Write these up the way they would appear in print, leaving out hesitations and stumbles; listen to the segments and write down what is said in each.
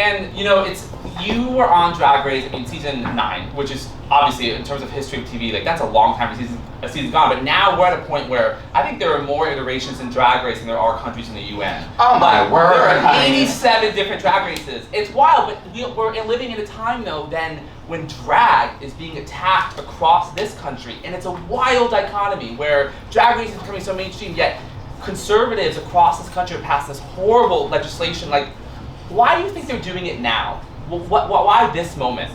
And you were on Drag Race in season 9, which is obviously in terms of history of TV, like that's a long time a season gone. But now we're at a point where I think there are more iterations in Drag Race than there are countries in the UN. Oh my word! There are 87 different Drag Races. It's wild, but we're living in a time though when drag is being attacked across this country, and it's a wild dichotomy where Drag Race is becoming so mainstream, yet conservatives across this country have passed this horrible legislation. Like, why do you think they're doing it now? Why this moment?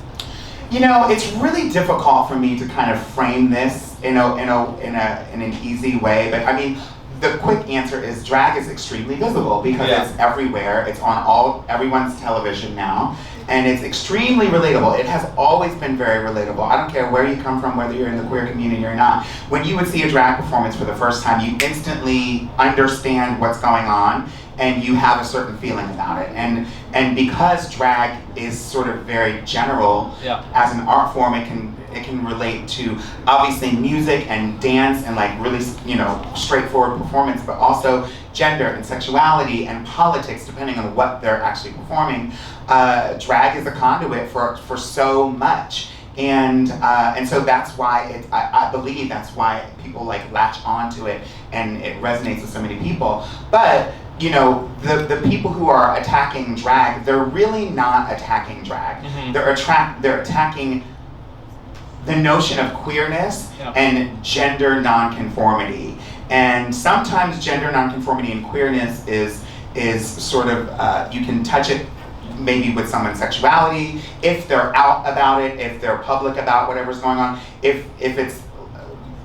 It's really difficult for me to kind of frame this in an easy way. But I mean, the quick answer is drag is extremely visible because it's everywhere. It's on everyone's television now, and it's extremely relatable. It has always been very relatable. I don't care where you come from, whether you're in the queer community or not. When you would see a drag performance for the first time, you instantly understand what's going on, and you have a certain feeling about it. And because drag is sort of very general as an art form, it can relate to obviously music and dance and like really straightforward performance, but also gender and sexuality and politics, depending on what they're actually performing. Drag is a conduit for so much. And so that's why I believe that's why people like latch onto it and it resonates with so many people. But the people who are attacking drag, they're really not attacking drag. Mm-hmm. They're attacking the notion of queerness and gender nonconformity. And sometimes gender nonconformity and queerness is sort of you can touch it maybe with someone's sexuality, if they're out about it, if they're public about whatever's going on, if it's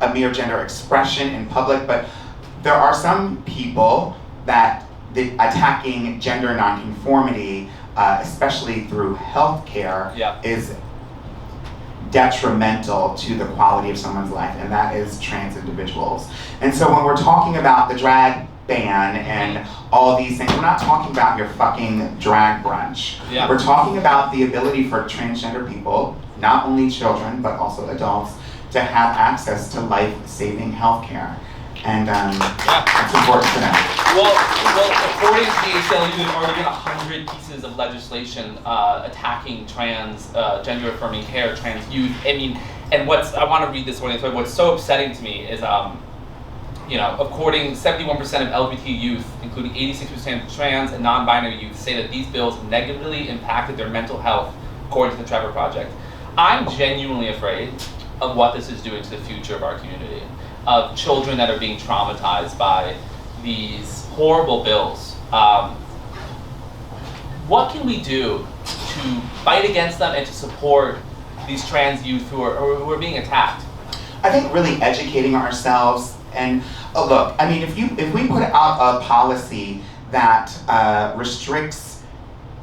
a mere gender expression in public. But there are some people that attacking gender nonconformity, especially through healthcare, is detrimental to the quality of someone's life, and that is trans individuals. And so when we're talking about the drag ban and all these things, we're not talking about your fucking drag brunch. Yeah. We're talking about the ability for transgender people, not only children, but also adults, to have access to life-saving healthcare. And it's important for them. Well, according to the ACLU, there have already been 100 pieces of legislation attacking trans, gender-affirming care, trans youth. I mean, and I want to read this one. What's so upsetting to me is, according 71% of LGBT youth, including 86% trans and non-binary youth, say that these bills negatively impacted their mental health, according to the Trevor Project. I'm genuinely afraid of what this is doing to the future of our community, of children that are being traumatized by these horrible bills. What can we do to fight against them and to support these trans youth who are being attacked? I think really educating ourselves. And look, I mean, if we put out a policy that restricts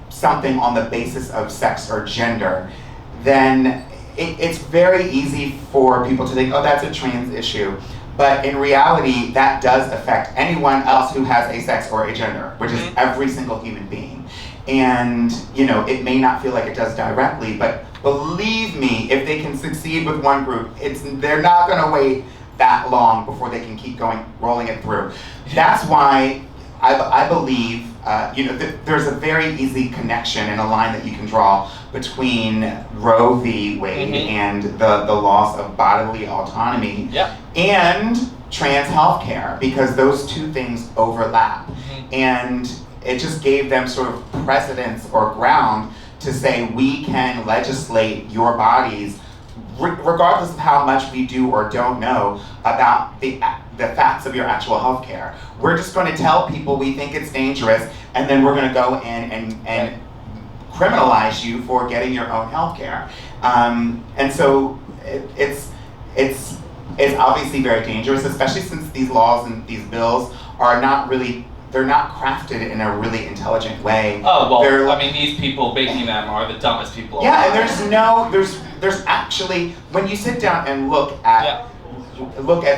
something on the basis of sex or gender, then it's very easy for people to think, oh, that's a trans issue. But in reality, that does affect anyone else who has a sex or a gender, which is every single human being. And it may not feel like it does directly, but believe me, if they can succeed with one group, they're not going to wait that long before they can keep rolling it through. That's why I believe there's a very easy connection and a line that you can draw between Roe v. Wade and the loss of bodily autonomy and trans healthcare, because those two things overlap. And it just gave them sort of precedence or ground to say we can legislate your bodies regardless of how much we do or don't know about the facts of your actual health care. We're just going to tell people we think it's dangerous, and then we're going to go in and criminalize you for getting your own health care. And so it's obviously very dangerous, especially since these laws and these bills are not really, they're not crafted in a really intelligent way. Oh, well, I mean, these people making them are the dumbest people. Yeah, and there's actually, when you sit down and look at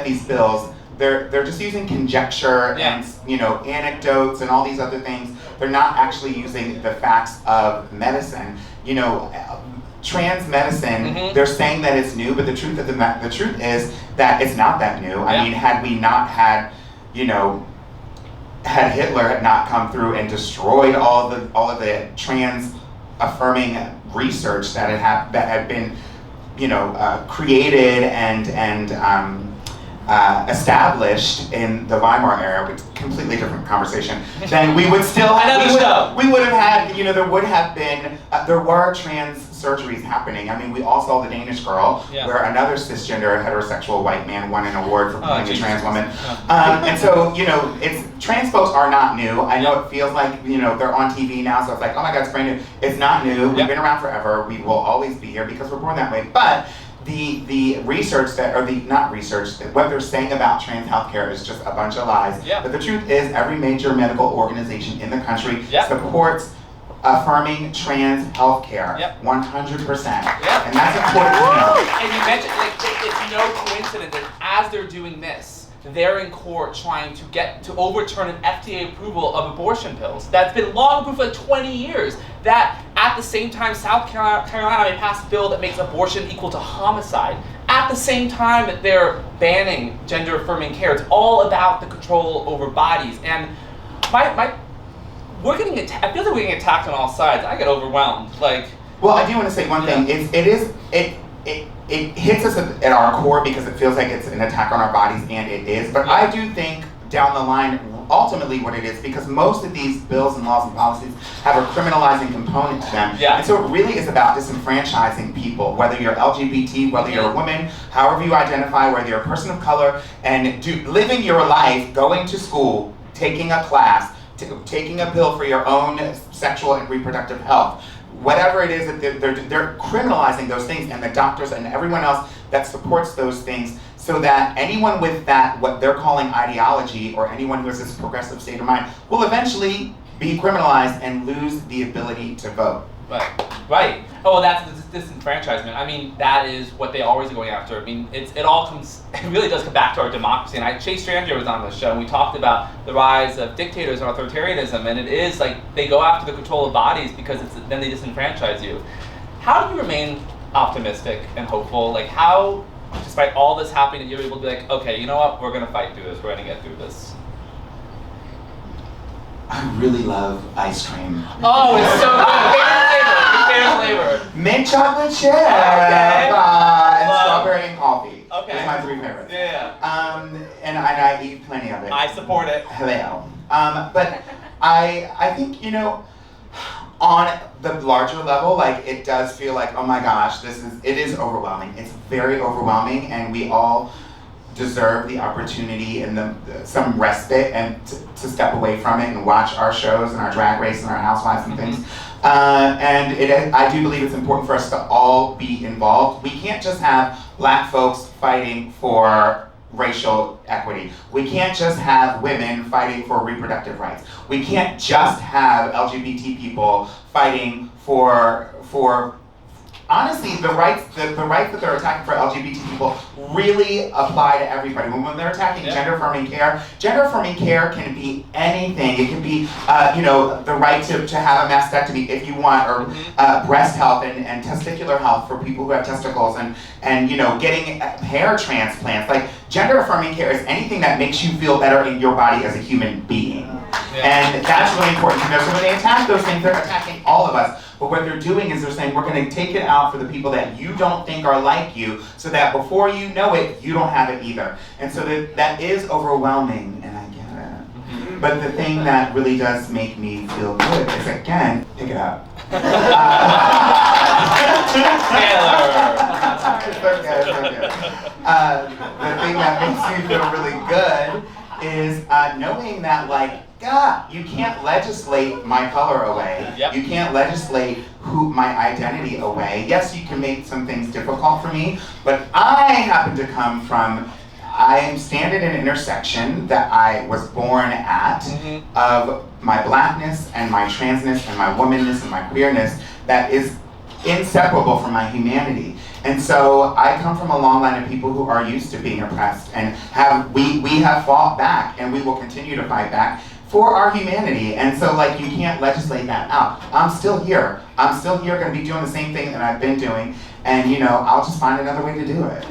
these bills, they're just using conjecture and anecdotes and all these other things. They're not actually using the facts of medicine. Trans medicine, they're saying that it's new, but the truth is that it's not that new. I mean, had we not had, had Hitler had not come through and destroyed all of the trans affirming research that had been, created and established in the Weimar era, which is a completely different conversation, then we would still have, we would have had, there were trans surgeries happening. I mean, we all saw The Danish Girl, where another cisgender heterosexual white man won an award for playing a trans woman. And so, trans folks are not new. I know it feels like, they're on TV now, so it's like, oh my God, it's brand new. It's not new. We've been around forever. We will always be here because we're born that way. But the research what they're saying about trans healthcare is just a bunch of lies. But the truth is, every major medical organization in the country supports affirming trans healthcare, 100%. And that's important to know. And you mentioned, it's no coincidence that as they're doing this, they're in court trying to overturn an FDA approval of abortion pills that's been long approved for 20 years. That at the same time, South Carolina may pass a bill that makes abortion equal to homicide. At the same time that they're banning gender-affirming care. It's all about the control over bodies. And we're getting attacked. I feel like we're getting attacked on all sides. I get overwhelmed. Well, I do want to say one thing. It hits us at our core because it feels like it's an attack on our bodies, and it is. But I do think down the line, ultimately what it is, because most of these bills and laws and policies have a criminalizing component to them. And so it really is about disenfranchising people, whether you're LGBT, whether you're a woman, however you identify, whether you're a person of color, and living your life, going to school, taking a class, taking a pill for your own sexual and reproductive health. Whatever it is that they're criminalizing those things, and the doctors and everyone else that supports those things, so that anyone with that, what they're calling ideology, or anyone who has this progressive state of mind, will eventually be criminalized and lose the ability to vote. Right. Oh, that's disenfranchisement. I mean, that is what they always are going after. I mean, it really does come back to our democracy. And Chase Stranger was on the show, and we talked about the rise of dictators and authoritarianism, and it is like they go after the control of bodies because then they disenfranchise you. How do you remain optimistic and hopeful? How, despite all this happening, you're able to be like, okay, you know what, we're going to fight through this, we're going to get through this? I really love ice cream. Oh, it's so good. Favorite flavor. Mint chocolate chip. And strawberry and coffee. Okay. Those are my three favorites. And I eat plenty of it. I support it. Hello. But I think, on the larger level, it does feel like, oh my gosh, it is overwhelming. It's very overwhelming, and we all deserve the opportunity and some respite and to step away from it and watch our shows and our Drag Race and our Housewives and things. I do believe it's important for us to all be involved. We can't just have Black folks fighting for racial equity. We can't just have women fighting for reproductive rights. We can't just have LGBT people fighting for honestly, the rights that they're attacking for LGBT people really apply to everybody. When they're attacking gender-affirming care can be anything. It can be, the right to have a mastectomy if you want, or breast health and testicular health for people who have testicles, and getting hair transplants. Gender-affirming care is anything that makes you feel better in your body as a human being. And that's really important to know. So when they attack those things, they're attacking all of us. But what they're doing is they're saying, we're going to take it out for the people that you don't think are like you, so that before you know it, you don't have it either. And so that is overwhelming, and I get it. But the thing that really does make me feel good is, again, pick it up. The thing that makes me feel really good is knowing that, God, you can't legislate my color away. You can't legislate my identity away. Yes, you can make some things difficult for me, but I happen to come from, I stand at an intersection that I was born at, of my Blackness and my transness and my womanness and my queerness that is inseparable from my humanity. And so I come from a long line of people who are used to being oppressed, and we have fought back, and we will continue to fight back for our humanity. And so you can't legislate that out. I'm still here. I'm still here, going to be doing the same thing that I've been doing, and I'll just find another way to do it.